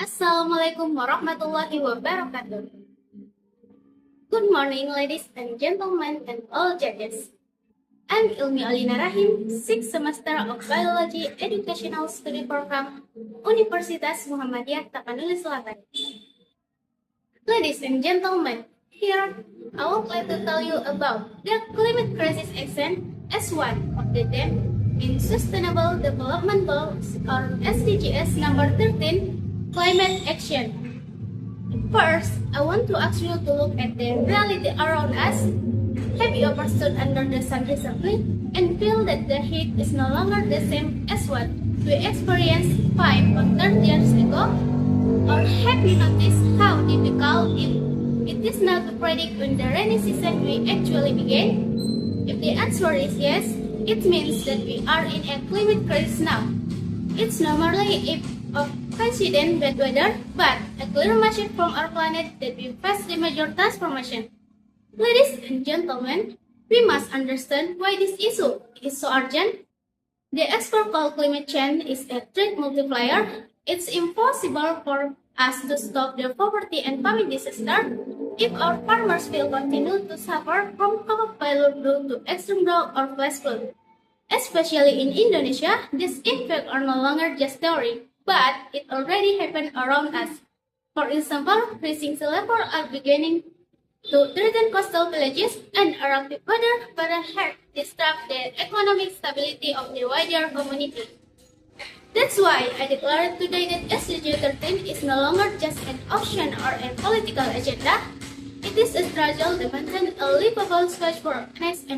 Assalamualaikum warahmatullahi wabarakatuh. Good morning, ladies and gentlemen, and all judges. I'm Ilmi Alina Rahim, 6th semester of Biology Educational Study Program, Universitas Muhammadiyah Tapanuli Selatan. Ladies and gentlemen, here I would like to tell you about the climate crisis action as one of the 10 in Sustainable Development Goals, or SDGs number 13, climate action. First, I want to ask you to look at the reality around us. Have you ever stood under the sun recently and feel that the heat is no longer the same as what we experienced 5 or 30 years ago? Or have you noticed how difficult it is now to predict when the rainy season will actually begin? If the answer is yes, it means that we are in a climate crisis now. It's normally of coincident bad weather, but a clear message from our planet that we face the major transformation. Ladies and gentlemen, we must understand why this issue is so urgent. The expert called climate change is a threat multiplier. It's impossible for us to stop the poverty and famine disaster if our farmers will continue to suffer from crop failure due to extreme drought or flash flood. Especially in Indonesia, these impacts are no longer just theory, but it already happened around us. For example, rising sea level are beginning to threaten coastal villages, and erratic weather have disrupt the economic stability of the wider community. That's why I declared today that SDG 13 is no longer just an option or a political agenda. It is a struggle to maintain a livable space for next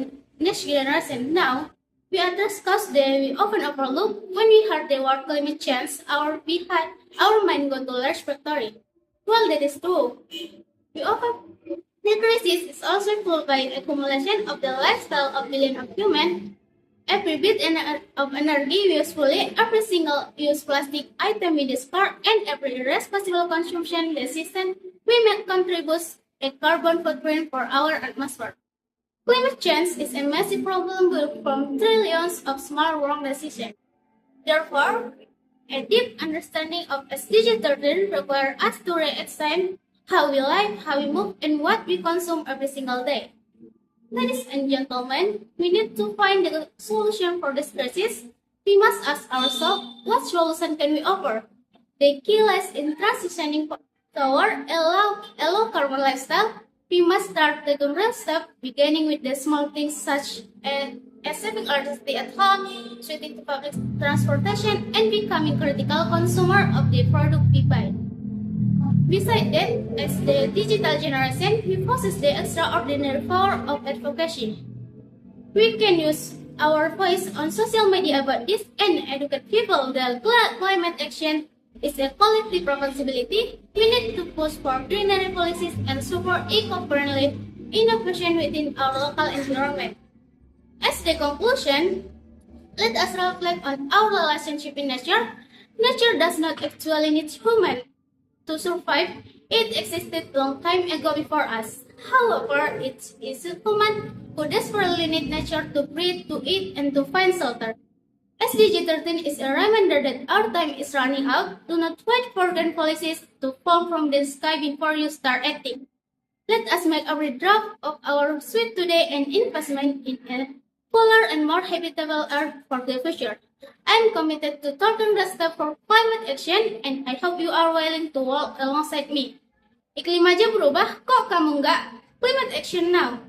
generation. Now, we address costs that we often overlook. When we heard the word climate change, our mind go to large factory. Well, that is true. The crisis is also fueled by accumulation of the lifestyle of billions of humans. Every bit of energy usefully, every single use plastic item we discard, and every irresponsible consumption decision we make contributes a carbon footprint for our atmosphere. Climate change is a massive problem built from trillions of small wrong decisions. Therefore, a deep understanding of SDG 13 requires us to re-examine how we live, how we move, and what we consume every single day. Ladies and gentlemen, we need to find the solution for this crisis. We must ask ourselves, what solution can we offer? The key lies in transitioning toward a low carbon lifestyle. We must start taking real steps, beginning with the small things such as saving electricity at home, switching to public transportation, and becoming critical consumer of the product we buy. Besides that, as the digital generation, we possess the extraordinary power of advocacy. We can use our voice on social media about this and educate people that climate action is a collective responsibility. We need to push for greenery policies and support eco-friendly innovation within our local environment. As the conclusion, let us reflect on our relationship in nature. Nature does not actually need humans to survive. It existed long time ago before us. However, it is human who desperately need nature to breathe, to eat, and to find shelter. SDG 13 is a reminder that our time is running out. Do not wait for grand policies to fall from the sky before you start acting. Let us make every drop of our sweat today an investment in a cooler and more habitable earth for the future. I am committed to taking the step for climate action, and I hope you are willing to walk alongside me. Iklim aja berubah, kok kamu nggak? Climate action now.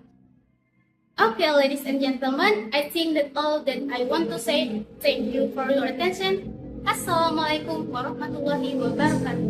Okay, ladies and gentlemen, I think that's all that I want to say. Thank you for your attention. Assalamualaikum warahmatullahi wabarakatuh.